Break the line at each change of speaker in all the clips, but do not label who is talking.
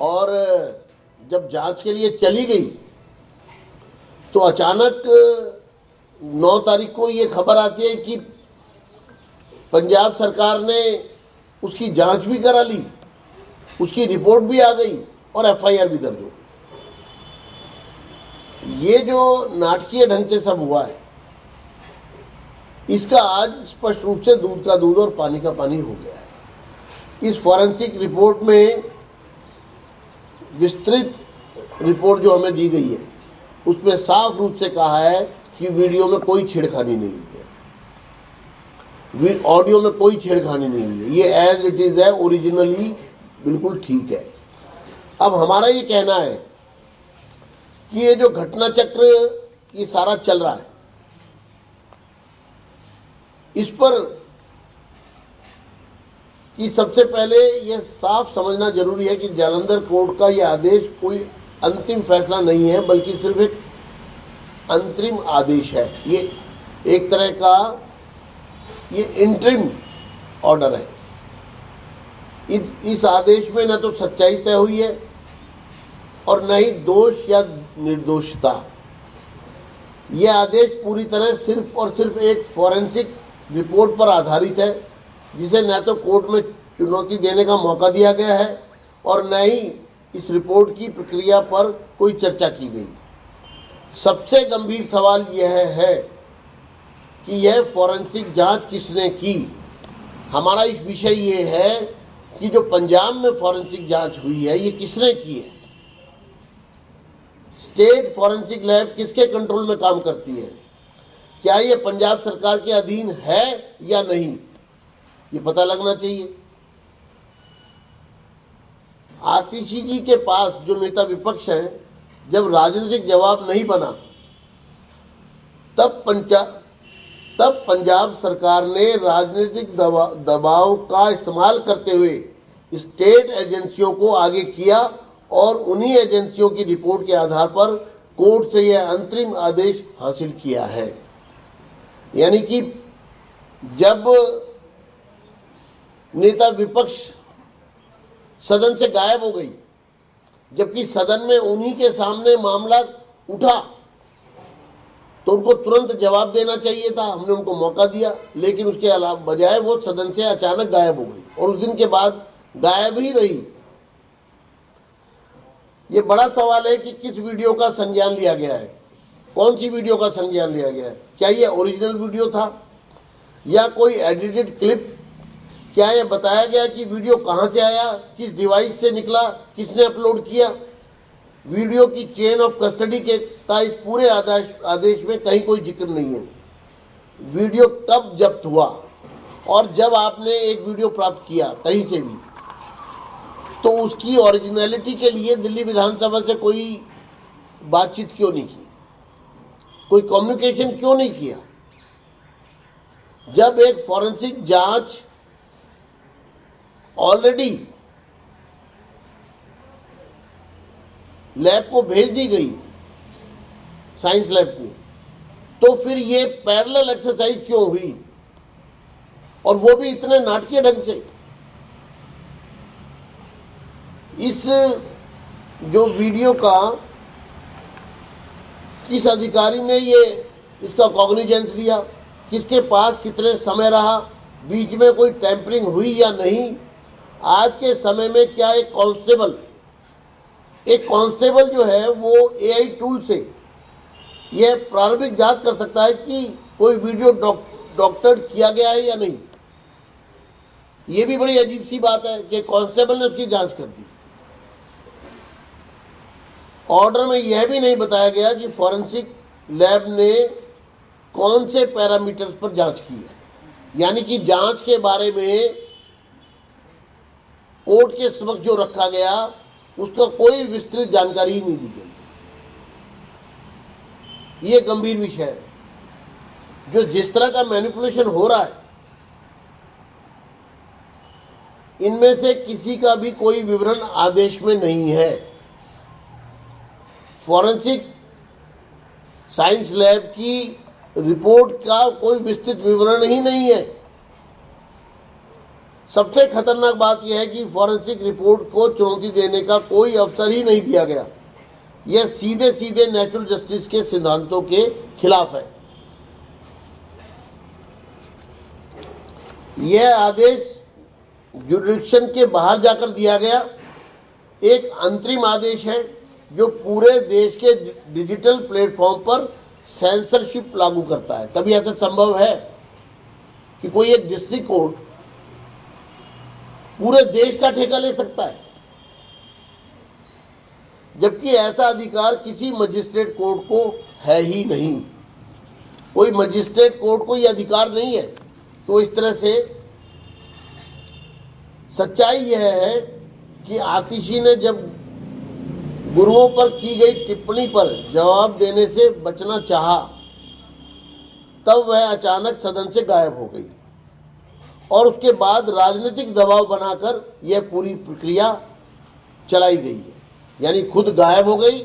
और जब जांच के लिए चली गई तो अचानक 9 तारीख को ये खबर आती है कि पंजाब सरकार ने उसकी जांच भी करा ली, उसकी रिपोर्ट भी आ गई और एफआईआर भी दर्ज हो गई। ये जो नाटकीय ढंग से सब हुआ है, इसका आज स्पष्ट रूप से दूध का दूध और पानी का पानी हो गया है। इस फॉरेंसिक रिपोर्ट में विस्तृत रिपोर्ट जो हमें दी गई है, उसमें साफ रूप से कहा है कि वीडियो में कोई छेड़खानी नहीं हुई है, ऑडियो में कोई छेड़खानी नहीं हुई है, ये एज इट इज है, ओरिजिनली बिल्कुल ठीक है। अब हमारा ये कहना है कि ये जो घटना चक्र ये सारा चल रहा है, इस पर कि सबसे पहले ये साफ समझना जरूरी है कि जालंधर कोर्ट का ये आदेश कोई अंतिम फैसला नहीं है, बल्कि सिर्फ एक अंतरिम आदेश है। ये एक तरह का ये इंटरिम ऑर्डर है। इस आदेश में न तो सच्चाई तय हुई है और न ही दोष या निर्दोषता। यह आदेश पूरी तरह सिर्फ और सिर्फ एक फॉरेंसिक रिपोर्ट पर आधारित है, जिसे न तो कोर्ट में चुनौती देने का मौका दिया गया है और न ही इस रिपोर्ट की प्रक्रिया पर कोई चर्चा की गई। सबसे गंभीर सवाल यह है कि यह फॉरेंसिक जांच किसने की। हमारा इस विषय ये है कि जो पंजाब में फॉरेंसिक जांच हुई है, ये किसने की है। स्टेट फॉरेंसिक लैब किसके कंट्रोल में काम करती है, क्या ये पंजाब सरकार के अधीन है या नहीं, ये पता लगना चाहिए। आतिशी जी के पास जो नेता विपक्ष हैं, जब राजनीतिक जवाब नहीं बना तब पंजाब सरकार ने राजनीतिक दबाव का इस्तेमाल करते हुए स्टेट एजेंसियों को आगे किया और उन्हीं एजेंसियों की रिपोर्ट के आधार पर कोर्ट से यह अंतरिम आदेश हासिल किया है। यानी कि जब नेता विपक्ष सदन से गायब हो गई, जबकि सदन में उन्हीं के सामने मामला उठा, तो उनको तुरंत जवाब देना चाहिए था। हमने उनको मौका दिया, लेकिन उसके अलावा बजाय वो सदन से अचानक गायब हो गई और उस दिन के बाद गायब ही रही। ये बड़ा सवाल है कि किस वीडियो का संज्ञान लिया गया है, कौन सी वीडियो का संज्ञान लिया गया है। क्या ये ओरिजिनल वीडियो था या कोई एडिटेड क्लिप? क्या यह बताया गया कि वीडियो कहां से आया, किस डिवाइस से निकला, किसने अपलोड किया? वीडियो की चेन ऑफ कस्टडी का इस पूरे आदेश में कहीं कोई जिक्र नहीं है। वीडियो कब जब्त हुआ और जब आपने एक वीडियो प्राप्त किया कहीं से भी, तो उसकी ओरिजिनलिटी के लिए दिल्ली विधानसभा से कोई बातचीत क्यों नहीं की, कोई कम्युनिकेशन क्यों नहीं किया? जब एक फॉरेंसिक जांच ऑलरेडी लैब को भेज दी गई, साइंस लैब को, तो फिर ये पैरेलल एक्सरसाइज क्यों हुई, और वो भी इतने नाटकीय ढंग से? इस जो वीडियो का किस अधिकारी ने ये इसका कॉग्निजेंस लिया, किसके पास कितने समय रहा, बीच में कोई टैंपरिंग हुई या नहीं? आज के समय में क्या एक कांस्टेबल जो है वो एआई टूल से यह प्रारंभिक जांच कर सकता है कि कोई वीडियो डॉक्टर किया गया है या नहीं? ये भी बड़ी अजीब सी बात है कि कांस्टेबल ने उसकी जांच कर दी। ऑर्डर में यह भी नहीं बताया गया कि फॉरेंसिक लैब ने कौन से पैरामीटर्स पर जांच की है, यानी कि जांच के बारे में कोर्ट के समक्ष जो रखा गया उसका कोई विस्तृत जानकारी ही नहीं दी गई। ये गंभीर विषय है। जो जिस तरह का मैनिपुलेशन हो रहा है, इनमें से किसी का भी कोई विवरण आदेश में नहीं है। फॉरेंसिक साइंस लैब की रिपोर्ट का कोई विस्तृत विवरण ही नहीं है। सबसे खतरनाक बात यह है कि फॉरेंसिक रिपोर्ट को चुनौती देने का कोई अवसर ही नहीं दिया गया। यह सीधे सीधे नेचुरल जस्टिस के सिद्धांतों के खिलाफ है। यह आदेश जुरिडिक्शन के बाहर जाकर दिया गया एक अंतरिम आदेश है जो पूरे देश के डिजिटल प्लेटफॉर्म पर सेंसरशिप लागू करता है। कभी ऐसा संभव है कि कोई एक डिस्ट्रिक्ट कोर्ट पूरे देश का ठेका ले सकता है, जबकि ऐसा अधिकार किसी मजिस्ट्रेट कोर्ट को है ही नहीं। कोई मजिस्ट्रेट कोर्ट को यह अधिकार नहीं है। तो इस तरह से सच्चाई यह है कि आतिशी ने जब गुरुओं पर की गई टिप्पणी पर जवाब देने से बचना चाहा, तब वह अचानक सदन से गायब हो गई और उसके बाद राजनीतिक दबाव बनाकर यह पूरी प्रक्रिया चलाई गई है। यानी खुद गायब हो गई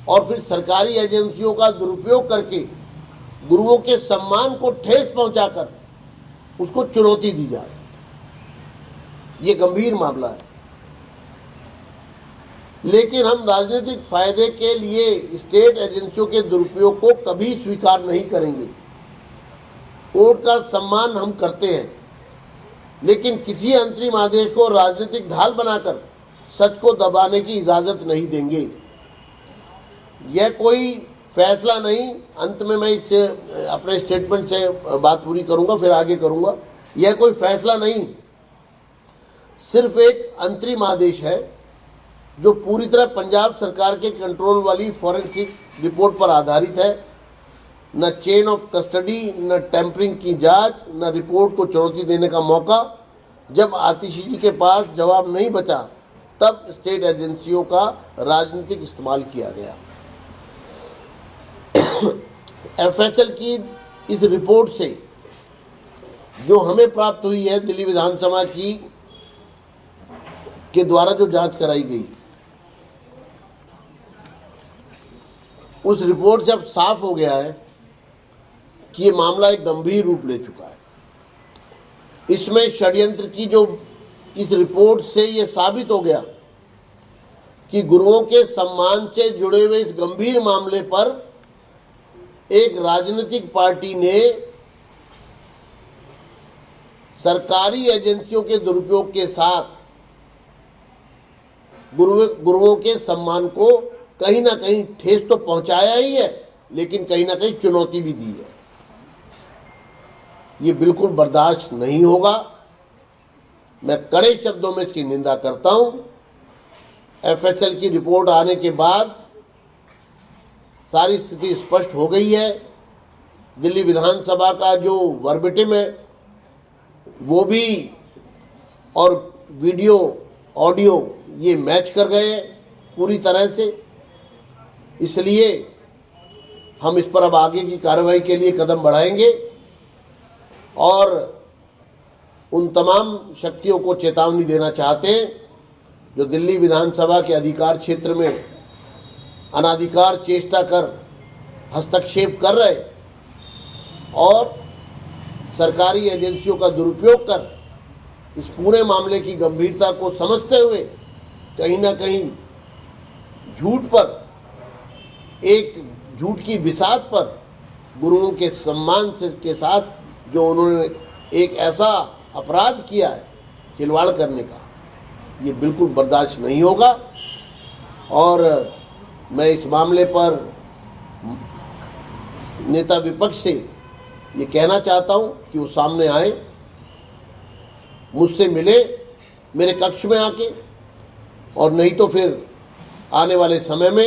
और फिर सरकारी एजेंसियों का दुरुपयोग करके गुरुओं के सम्मान को ठेस पहुंचाकर उसको चुनौती दी जाए। ये गंभीर मामला है, लेकिन हम राजनीतिक फायदे के लिए स्टेट एजेंसियों के दुरुपयोग को कभी स्वीकार नहीं करेंगे। कोर्ट का सम्मान हम करते हैं, लेकिन किसी अंतरिम आदेश को राजनीतिक ढाल बनाकर सच को दबाने की इजाजत नहीं देंगे। यह कोई फैसला नहीं। अंत में मैं इस अपने स्टेटमेंट से बात पूरी करूंगा, फिर आगे करूंगा। यह कोई फैसला नहीं, सिर्फ एक अंतरिम आदेश है जो पूरी तरह पंजाब सरकार के कंट्रोल वाली फॉरेंसिक रिपोर्ट पर आधारित है। न चेन ऑफ कस्टडी, न टेम्परिंग की जांच, न रिपोर्ट को चुनौती देने का मौका। जब आतिशी जी के पास जवाब नहीं बचा, तब स्टेट एजेंसियों का राजनीतिक इस्तेमाल किया गया। एफएसएल की इस रिपोर्ट से जो हमें प्राप्त हुई है, दिल्ली विधानसभा की के द्वारा जो जांच कराई गई, उस रिपोर्ट से अब साफ हो गया है कि ये मामला एक गंभीर रूप ले चुका है। इसमें षड्यंत्र की जो इस रिपोर्ट से ये साबित हो गया कि गुरुओं के सम्मान से जुड़े हुए इस गंभीर मामले पर एक राजनीतिक पार्टी ने सरकारी एजेंसियों के दुरुपयोग के साथ गुरुओं के सम्मान को कहीं ना कहीं ठेस तो पहुंचाया ही है, लेकिन कहीं ना कहीं चुनौती भी दी है। ये बिल्कुल बर्दाश्त नहीं होगा। मैं कड़े शब्दों में इसकी निंदा करता हूं। एफएसएल की रिपोर्ट आने के बाद सारी स्थिति स्पष्ट हो गई है। दिल्ली विधानसभा का जो वर्बिटिम है वो भी और वीडियो ऑडियो ये मैच कर गए पूरी तरह से। इसलिए हम इस पर अब आगे की कार्रवाई के लिए कदम बढ़ाएंगे और उन तमाम शक्तियों को चेतावनी देना चाहते हैं जो दिल्ली विधानसभा के अधिकार क्षेत्र में अनाधिकार चेष्टा कर हस्तक्षेप कर रहे और सरकारी एजेंसियों का दुरुपयोग कर इस पूरे मामले की गंभीरता को समझते हुए कहीं ना कहीं झूठ पर, एक झूठ की बिसात पर गुरुओं के सम्मान से के साथ जो उन्होंने एक ऐसा अपराध किया है खिलवाड़ करने का, ये बिल्कुल बर्दाश्त नहीं होगा। और मैं इस मामले पर नेता विपक्ष से ये कहना चाहता हूं कि वो सामने आए, मुझसे मिले मेरे कक्ष में आके, और नहीं तो फिर आने वाले समय में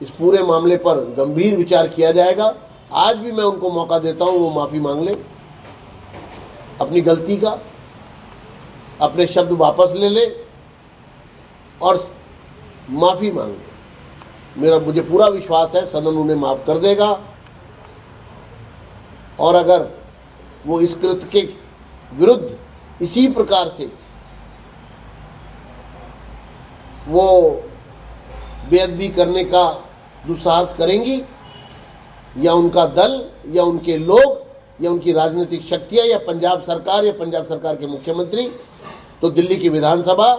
इस पूरे मामले पर गंभीर विचार किया जाएगा। आज भी मैं उनको मौका देता हूं, वो माफ़ी मांग ले अपनी गलती का, अपने शब्द वापस ले ले और माफ़ी मांग ले। मुझे पूरा विश्वास है सदन उन्हें माफ़ कर देगा। और अगर वो इस कृत्य के विरुद्ध इसी प्रकार से वो बेअदबी करने का दुस्साहस करेंगी या उनका दल या उनके लोग, या उनकी राजनीतिक शक्तियां या पंजाब सरकार या पंजाब सरकार के मुख्यमंत्री, तो दिल्ली की विधानसभा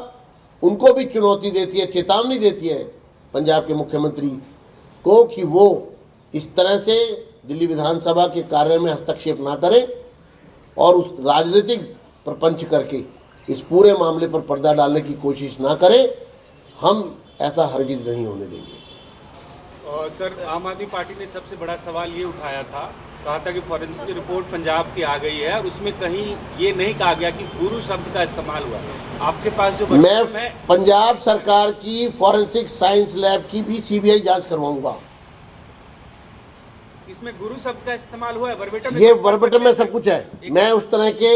उनको भी चुनौती देती है, चेतावनी देती है पंजाब के मुख्यमंत्री को कि वो इस तरह से दिल्ली विधानसभा के कार्य में हस्तक्षेप ना करें और उस राजनीतिक प्रपंच करके इस पूरे मामले पर पर्दा डालने की कोशिश ना करें। हम ऐसा हरगिज नहीं होने देंगे।
और सर, आम आदमी पार्टी ने सबसे बड़ा सवाल ये उठाया था, कहा था कि फॉरेंसिक रिपोर्ट पंजाब की आ गई है और उसमें कहीं ये नहीं कहा गया कि गुरु शब्द का इस्तेमाल हुआ। आपके पास जो
मैं पंजाब सरकार की फॉरेंसिक साइंस लैब की भी सीबीआई जांच करवाऊंगा।
इसमें गुरु शब्द का इस्तेमाल हुआ है वर्बेटम?
ये वर्बेटम में सब कुछ है। मैं उस तरह के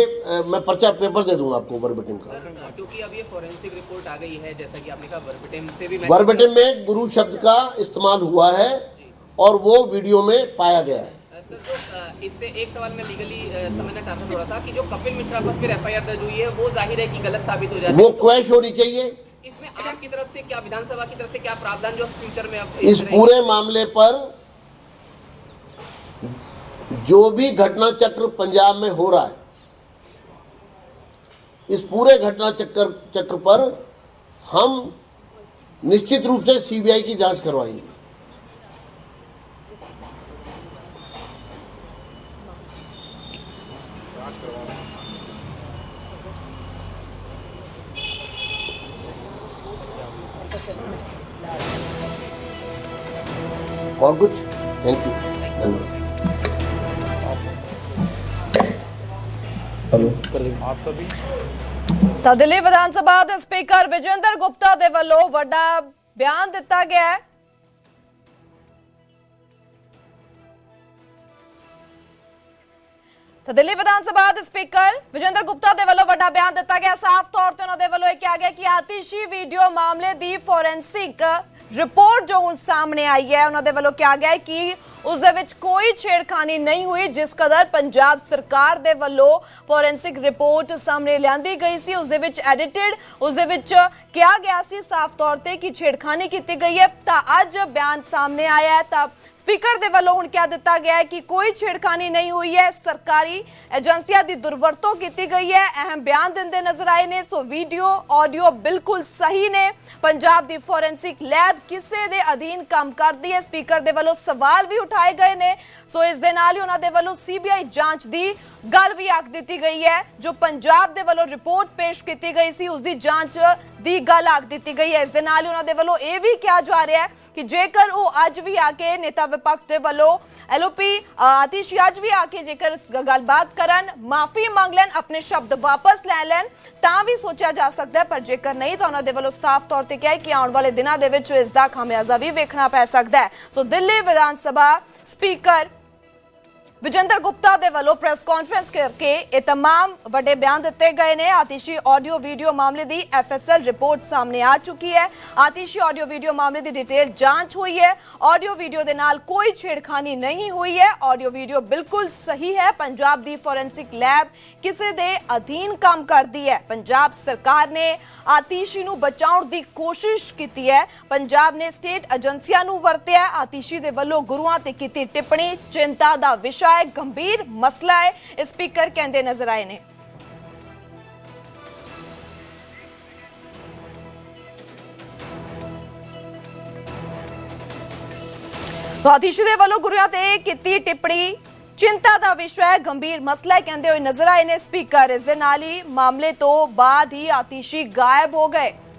मैं पर्चा पेपर दे दूंगा आपको वर्बेटम का,
क्योंकि अब ये फॉरेंसिक रिपोर्ट आ गई है, जैसा कि आपने कहा वर्बेटम से भी
वर्बेटम में गुरु शब्द का इस्तेमाल हुआ है और वो वीडियो में पाया गया है।
सर, तो इससे एक सवाल मैं लीगली समझना चाहता थोड़ा सा कि जो कपिल मिश्रा पर फिर एफआईआर दर्ज हुई है वो जाहिर है कि गलत साबित हो जाती है,
वो क्वैश होनी चाहिए।
इसमें आपकी तरफ से क्या, विधानसभा की तरफ से क्या प्रावधान जो फ्यूचर में अब
इस पूरे मामले पर जो भी घटना चक्र पंजाब में हो रहा है, इस पूरे घटना चक्र पर हम निश्चित रूप से सीबीआई की जांच करवाएंगे। और कुछ? थैंक यू, धन्यवाद।
ਤਾਂ ਦਿੱਲੀ ਵਿਧਾਨ ਸਭਾ ਦੇ ਸਪੀਕਰ ਵਿਜੇਂਦਰ ਗੁਪਤਾ ਦੇ ਵੱਲੋਂ ਵੱਡਾ ਬਿਆਨ ਦਿੱਤਾ ਗਿਆ ਹੈ। ਤਾਂ ਦਿੱਲੀ ਵਿਧਾਨ ਸਭਾ ਦੇ ਸਪੀਕਰ ਵਿਜੇਂਦਰ ਗੁਪਤਾ ਦੇ ਵੱਲੋਂ ਵੱਡਾ ਬਿਆਨ ਦਿੱਤਾ ਗਿਆ। ਸਾਫ਼ ਤੌਰ ਤੇ ਉਹਨਾਂ ਦੇ ਵੱਲੋਂ ਇਹ ਕਿਹਾ ਗਿਆ ਕਿ ਆਤਿਸ਼ੀ ਵੀਡੀਓ ਮਾਮਲੇ ਦੀ ਫੋਰੈਂਸਿਕ ਰਿਪੋर्ट जो हुण सामने आई है, उन्होंने वालों कहा गया है कि उस दे विच कोई छेड़खानी नहीं हुई। जिस कदर पंजाब सरकार दे वालों फॉरेंसिक रिपोर्ट सामने लियांदी गई सी, उस दे विच एडिटेड उस दे विच कहा गया सी साफ तौर ते कि छेड़खानी की गई है। तां अज बयान सामने आया है, तां स्पीकर दे वालों हुण कह दिता गया है कि कोई छेड़खानी नहीं हुई है, सरकारी एजेंसियां दी दुर्वरतों की गई है। अहम बयान दिंदे नजर आए ने। सो वीडियो ऑडियो बिल्कुल सही ने। पंजाब दी फॉरेंसिक लैब किसे दे अधीन काम करदी है, स्पीकर दे वालों सवाल भी उठाए गए ने। सो इस दे नाल ही उन्हां दे वालों सीबीआई जांच दी गल भी आख दी गई है। जो पंजाब दे वालों रिपोर्ट पेश की गई सी उसकी जांच दी गल आख दी गई है। इस दे नाल ही उन्हां दे वालों यह भी कहा जा रहा है कि जेकर वो अज भी आके नेता विपक्ष के वालों एलओपी आतिशी अज भी आके जेकर गलबात करन, माफी मांग लैन, अपने शब्द वापस लै लैन, तां भी सोचा जा सकता है। पर जेकर नहीं तो उन्होंने वालों साफ तौर पर कहा कि आने वाले दिनों के विच इसका खामियाजा भी वेखना पै सकता है। सो दिल्ली विधान सभा स्पीकर विजेंद्र गुप्ता दे वालों प्रेस कॉन्फ्रेंस करके ये तमाम बड़े बयान दिते गए ने। आतिशी ऑडियो वीडियो मामले की एफएसएल रिपोर्ट सामने आ चुकी है। आतिशी ऑडियो वीडियो मामले की डिटेल जांच हुई है। ऑडियो वीडियो दे नाल कोई छेड़खानी नहीं हुई है। ऑडियो वीडियो बिल्कुल सही है। पंजाब दी फॉरेंसिक लैब किसी दे अधीन काम करती है। पंजाब सरकार ने आतिशी नूं बचाउण दी कोशिश की है। पंजाब ने स्टेट एजेंसियां नूं वरतिया। आतिशी दे वल्लों गुरुआं ते कीती टिप्पणी चिंता दा विषय, गंभीर मसला है, स्पीकर कहते नजर आए ने। तो आतिशी दे वालों गुरुआं ते कीती टिप्पणी चिंता का विषय, गंभीर मसला कहते हुए नजर आए ने स्पीकर। इस दे नाल ही मामले तो बाद ही आतिशी गायब हो गए।